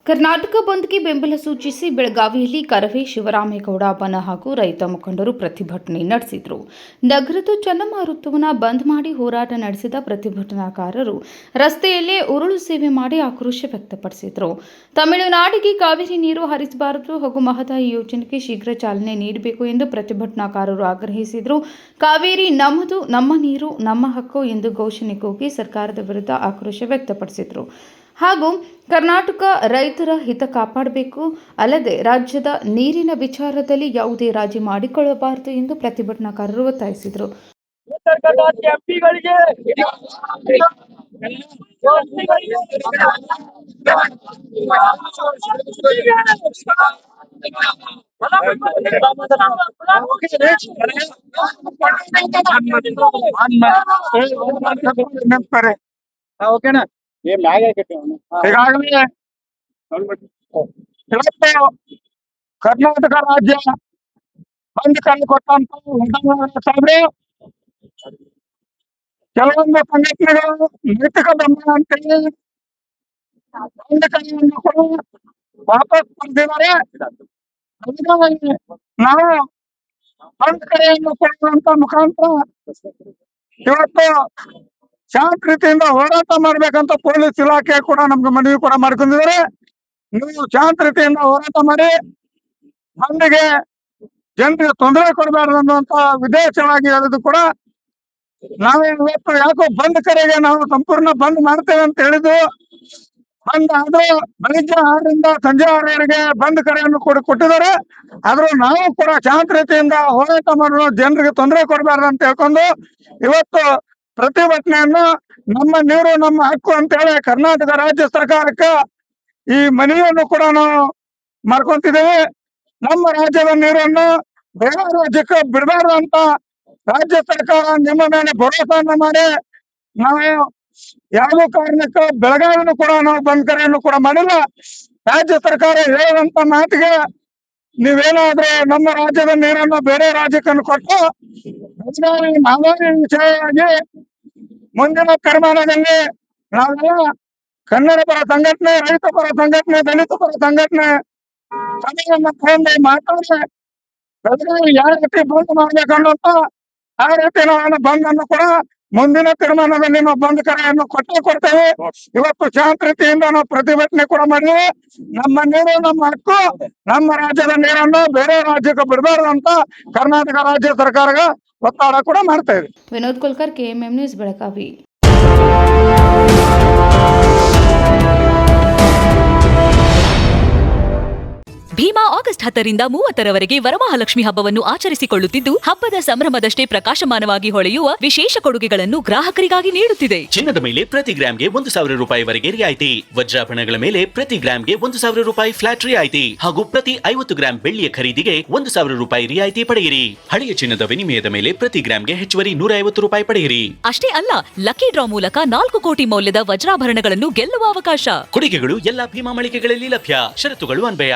ಕರ್ನಾಟಕ ಬಂದ್ಗೆ ಬೆಂಬಲ ಸೂಚಿಸಿ ಬೆಳಗಾವಿಯಲ್ಲಿ ಕರವೇ ಶಿವರಾಮೇಗೌಡ ಬನ ಹಾಗೂ ರೈತ ಮುಖಂಡರು ಪ್ರತಿಭಟನೆ ನಡೆಸಿದರು. ನಗರದ ಚಂಡಮಾರುತವನ್ನು ಬಂದ್ ಮಾಡಿ ಹೋರಾಟ ನಡೆಸಿದ ಪ್ರತಿಭಟನಾಕಾರರು ರಸ್ತೆಯಲ್ಲೇ ಉರುಳು ಸೇವೆ ಮಾಡಿ ಆಕ್ರೋಶ ವ್ಯಕ್ತಪಡಿಸಿದರು. ತಮಿಳುನಾಡಿಗೆ ಕಾವೇರಿ ನೀರು ಹರಿಸಬಾರದು ಹಾಗೂ ಮಹದಾಯಿ ಯೋಜನೆಗೆ ಶೀಘ್ರ ಚಾಲನೆ ನೀಡಬೇಕು ಎಂದು ಪ್ರತಿಭಟನಾಕಾರರು ಆಗ್ರಹಿಸಿದರು. ಕಾವೇರಿ ನಮ್ಮದು, ನಮ್ಮ ನೀರು, ನಮ್ಮ ಹಕ್ಕು ಎಂದು ಘೋಷಣೆ ಕೂಗಿ ಸರ್ಕಾರದ ವಿರುದ್ಧ ಆಕ್ರೋಶ ವ್ಯಕ್ತಪಡಿಸಿದರು. ಹಾಗೂ ಕರ್ನಾಟಕ ರೈತರ ಹಿತ ಕಾಪಾಡಬೇಕು, ಅಲ್ಲದೆ ರಾಜ್ಯದ ನೀರಿನ ವಿಚಾರದಲ್ಲಿ ಯಾವುದೇ ರಾಜಿ ಮಾಡಿಕೊಳ್ಳಬಾರದು ಎಂದು ಪ್ರತಿಭಟನಾಕಾರರು ಒತ್ತಾಯಿಸಿದರು. ಈಗಾಗಲೇ ಇವತ್ತು ಕರ್ನಾಟಕ ರಾಜ್ಯ ಬಂದ್ ಕರೆ ಕೊಟ್ಟಂತ ಕೆಲವೊಂದು ಸಂಘಟನೆಗಳು ನೈತಿಕ ಬೆಂಬಲ ಅಂತೇಳಿ ಬಂದ್ ಕರೆಯನ್ನು ಕೂಡ ವಾಪಸ್ ಪಡೆದಿದ್ದಾರೆ. ನಾವು ಬಂದ್ ಕರೆಯನ್ನು ಕೊಡುವಂತ ಮುಖಾಂತರ ಇವತ್ತು ಶಾಂತ ರೀತಿಯಿಂದ ಹೋರಾಟ ಮಾಡ್ಬೇಕಂತ ಪೊಲೀಸ್ ಇಲಾಖೆ ಕೂಡ ನಮ್ಗೆ ಮನವಿ ಕೂಡ ಮಾಡ್ಕೊಂಡಿದ್ದಾರೆ. ನೀವು ಶಾಂತ ರೀತಿಯಿಂದ ಹೋರಾಟ ಮಾಡಿ ಬಂದ್ಗೆ ಜನರಿಗೆ ತೊಂದರೆ ಕೊಡಬಾರ್ದು ಅನ್ನುವಂತ ಉದ್ದೇಶವಾಗಿ ಹೇಳಿದ್ರು ಕೂಡ ನಾವು ಇವತ್ತು ಯಾಕೋ ಬಂದ್ ಕರೆಗೆ ನಾವು ಸಂಪೂರ್ಣ ಬಂದ್ ಮಾಡ್ತೇವೆ ಅಂತ ಹೇಳಿದ್ವು. ಬಂದ್ ಆದ್ರೂ ಬೆಳಿಗ್ಗೆ 6ರಿಂದ ಸಂಜೆ 6ರವರೆಗೆ ಬಂದ್ ಕರೆಯನ್ನು ಕೂಡ ಕೊಟ್ಟಿದ್ದಾರೆ. ಆದ್ರೂ ನಾವು ಕೂಡ ಶಾಂತ ರೀತಿಯಿಂದ ಹೋರಾಟ ಮಾಡಲು ಜನರಿಗೆ ತೊಂದರೆ ಕೊಡಬಾರ್ದು ಅಂತ ಹೇಳ್ಕೊಂಡು ಇವತ್ತು ಪ್ರತಿಭಟನೆಯನ್ನು ನಮ್ಮ ನೀರು ನಮ್ಮ ಹಕ್ಕು ಅಂತ ಹೇಳಿ ಕರ್ನಾಟಕ ರಾಜ್ಯ ಸರ್ಕಾರಕ್ಕೆ ಈ ಮನವಿಯನ್ನು ಕೂಡ ನಾವು ಮಾಡ್ಕೊಂತಿದ್ದೇವೆ. ನಮ್ಮ ರಾಜ್ಯದ ನೀರನ್ನು ಬೇರೆ ರಾಜ್ಯಕ್ಕೆ ಬಿಡಬಾರ್ದು ಅಂತ ರಾಜ್ಯ ಸರ್ಕಾರ ನಿಮ್ಮ ಮೇಲೆ ಭರವಸೆಯನ್ನು ಮಾಡಿ ನಾವು ಯಾವ ಕಾರಣಕ್ಕೆ ಬೆಳಗಾವಿನೂ ಕೂಡ ನಾವು ಬಂದ್ ಕರೆಯನ್ನು ಕೂಡ ಮಾಡಿಲ್ಲ. ರಾಜ್ಯ ಸರ್ಕಾರ ಹೇಳುವಂತ ಮಾತಿಗೆ ನೀವೇನಾದ್ರೂ ನಮ್ಮ ರಾಜ್ಯದ ನೀರನ್ನು ಬೇರೆ ರಾಜ್ಯಕ್ಕೆ ಕೊಟ್ಟು ಮಹದಾಯಿ ವಿಷಯವಾಗಿ ಮುಂದಿನ ತೀರ್ಮಾನದಲ್ಲಿ ನಾವೆಲ್ಲ ಕನ್ನಡ ಪರ ಸಂಘಟನೆ, ರೈತ ಪರ ಸಂಘಟನೆ, ದಲಿತ ಪರ ಸಂಘಟನೆ ಸಭೆಯನ್ನು ತಗೊಂಡು ಮಾತಾಡಿ ಬೆಳಗಾವಿ ಯಾವ ರೀತಿ ಬಂದ್ ಮಾಡ್ಬೇಕನ್ನುವಂತ ಆ ರೀತಿ ನಾವು ಬಂದ್ ಅನ್ನು ಕೂಡ ಮುಂದಿನ ತೀರ್ಮಾನದಲ್ಲಿ ನಾವು ಬಂದ್ ಕರೆಯನ್ನು ಕೊಡ್ತೇವೆ. ಇವತ್ತು ಶಾಂತ ರೀತಿಯಿಂದ ನಾವು ಪ್ರತಿಭಟನೆ ಕೂಡ ಮಾಡಿದ್ವಿ. ನಮ್ಮ ನೀರು ನಮ್ಮ ಹಕ್ಕು, ನಮ್ಮ ರಾಜ್ಯದ ನೀರನ್ನು ಬೇರೆ ರಾಜ್ಯಕ್ಕೆ ಬಿಡಬಾರ್ದು ಅಂತ ಕರ್ನಾಟಕ ರಾಜ್ಯ ಸರ್ಕಾರಕ್ಕೆ ಒತ್ತಡ ಕೂಡ ಮಾಡ್ತಾ ಇದೆ. Vinod Kulkarni, KMM news, Belagavi. Bhima August 10ರಿಂದ 30ರವರೆಗೆ ವರಮಹಾಲಕ್ಷ್ಮಿ ಹಬ್ಬವನ್ನು ಆಚರಿಸಿಕೊಳ್ಳುತ್ತಿದ್ದು, ಹಬ್ಬದ ಸಂಭ್ರಮದಷ್ಟೇ ಪ್ರಕಾಶಮಾನವಾಗಿ ಹೊಳೆಯುವ ವಿಶೇಷ ಕೊಡುಗೆಗಳನ್ನು ಗ್ರಾಹಕರಿಗಾಗಿ ನೀಡುತ್ತಿದೆ. ಚಿನ್ನದ ಮೇಲೆ ಪ್ರತಿ ಗ್ರಾಮ್ಗೆ 1,000 ರೂಪಾಯಿವರೆಗೆ ರಿಯಾಯಿತಿ, ವಜ್ರಾಭರಣಗಳ ಮೇಲೆ ಪ್ರತಿ ಗ್ರಾಮ್ಗೆ 1,000 ರೂಪಾಯಿ ಫ್ಲಾಟ್ ರಿಯಾಯಿತಿ ಹಾಗೂ ಪ್ರತಿ 50 ಗ್ರಾಂ ಬೆಳ್ಳಿಯ ಖರೀದಿಗೆ 1,000 ರೂಪಾಯಿ ರಿಯಾಯಿತಿ ಪಡೆಯಿರಿ. ಹಳೆಯ ಚಿನ್ನದ ವಿನಿಮಯದ ಮೇಲೆ ಪ್ರತಿ ಗ್ರಾಮ್ಗೆ ಹೆಚ್ಚುವರಿ 150 ರೂಪಾಯಿ ಪಡೆಯಿರಿ. ಅಷ್ಟೇ ಅಲ್ಲ, ಲಕ್ಕಿ ಡ್ರಾ ಮೂಲಕ 4 ಕೋಟಿ ಮೌಲ್ಯದ ವಜ್ರಾಭರಣಗಳನ್ನು ಗೆಲ್ಲುವ ಅವಕಾಶ. ಕೊಡುಗೆಗಳು ಎಲ್ಲ ಭೀಮಾ ಮಳಿಗೆಗಳಲ್ಲಿ ಲಭ್ಯ. ಷರತ್ತುಗಳು ಅನ್ವಯ.